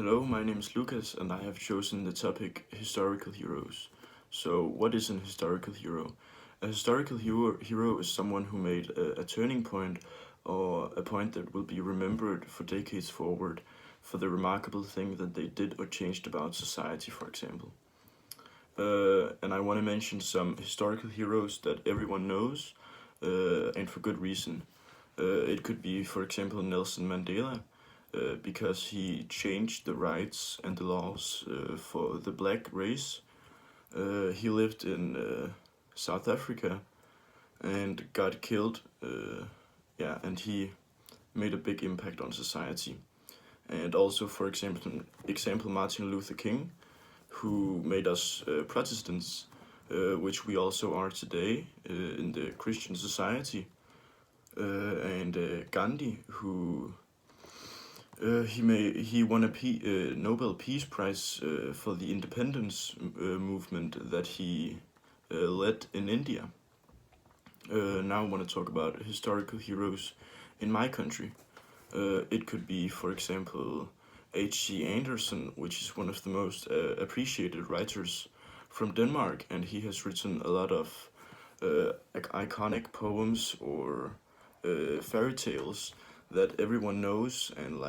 Hello, my name is Lucas and I have chosen the topic historical heroes. So, what is an historical hero? A historical hero is someone who made a turning point or a point that will be remembered for decades forward for the remarkable thing that they did or changed about society, for example. And I want to mention some historical heroes that everyone knows and for good reason. It could be, for example, Nelson Mandela, because he changed the rights and the laws for the black race. He lived in South Africa and got killed. And he made a big impact on society. And also, for example, Martin Luther King, who made us Protestants, which we also are today in the Christian society. And Gandhi, who he won a Nobel Peace Prize for the independence movement that he led in India. Now I want to talk about historical heroes in my country. It could be, for example, H.C. Andersen, which is one of the most appreciated writers from Denmark, and he has written a lot of iconic poems or fairy tales that everyone knows and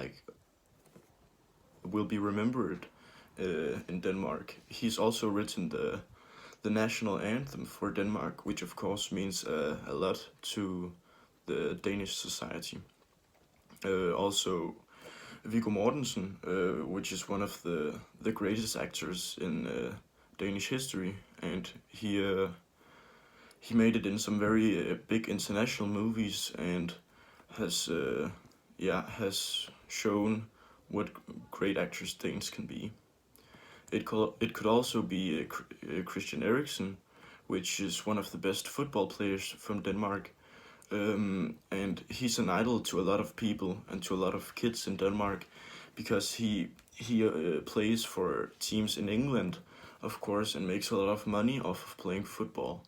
will be remembered in Denmark. He's also written the national anthem for Denmark, which of course means a lot to the Danish society. Also, Viggo Mortensen, which is one of the greatest actors in Danish history, and he made it in some very big international movies and has shown what great actors Danes can be. It could also be Christian Eriksen, which is one of the best football players from Denmark, and he's an idol to a lot of people and to a lot of kids in Denmark because he plays for teams in England, of course, and makes a lot of money off of playing football.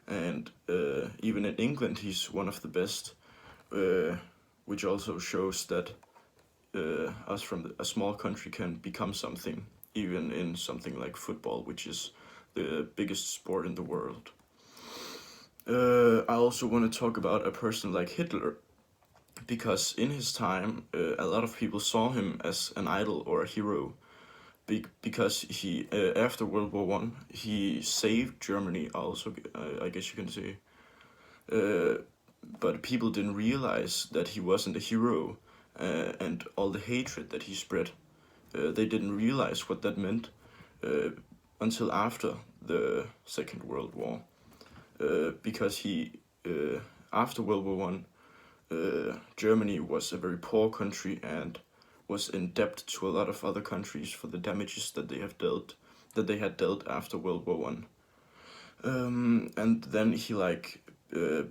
And even in England, he's one of the best, which also shows that us from a small country can become something, even in something like football, which is the biggest sport in the world. I also want to talk about a person like Hitler, because in his time, a lot of people saw him as an idol or a hero, because he after World War One he saved Germany. Also, I guess you can say, but people didn't realize that he wasn't a hero, and all the hatred that he spread. They didn't realize what that meant until after the Second World War, because after World War One, Germany was a very poor country and was in debt to a lot of other countries for the damages that they had dealt after World War One. And then he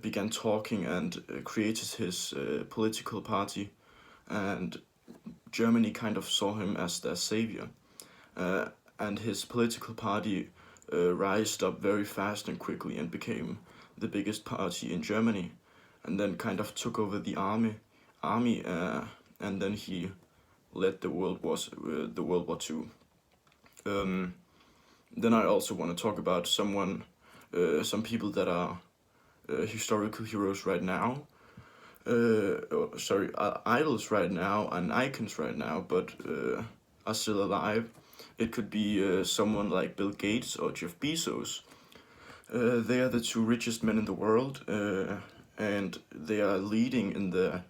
began talking and created his political party, and Germany kind of saw him as their savior. And his political party rised up very fast and quickly and became the biggest party in Germany, and then kind of took over the army, and then he led the World War Two. Then I also want to talk about some people that are historical heroes right now. Idols right now and icons right now, but are still alive. It could be someone like Bill Gates or Jeff Bezos. They are the two richest men in the world, and they are leading in the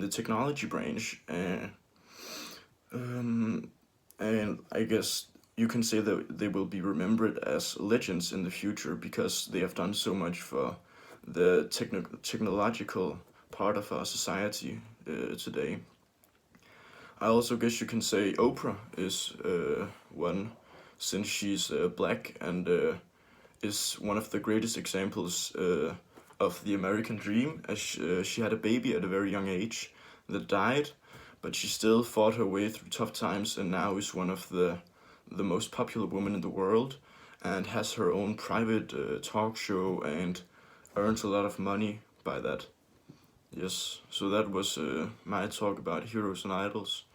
technology branch. And I guess you can say that they will be remembered as legends in the future because they have done so much for the technological part of our society today. I also guess you can say Oprah is one, since she's black and is one of the greatest examples of the American dream, as she had a baby at a very young age that died, but she still fought her way through tough times and now is one of the most popular women in the world and has her own private talk show and earns a lot of money by that. Yes, so that was my talk about heroes and idols.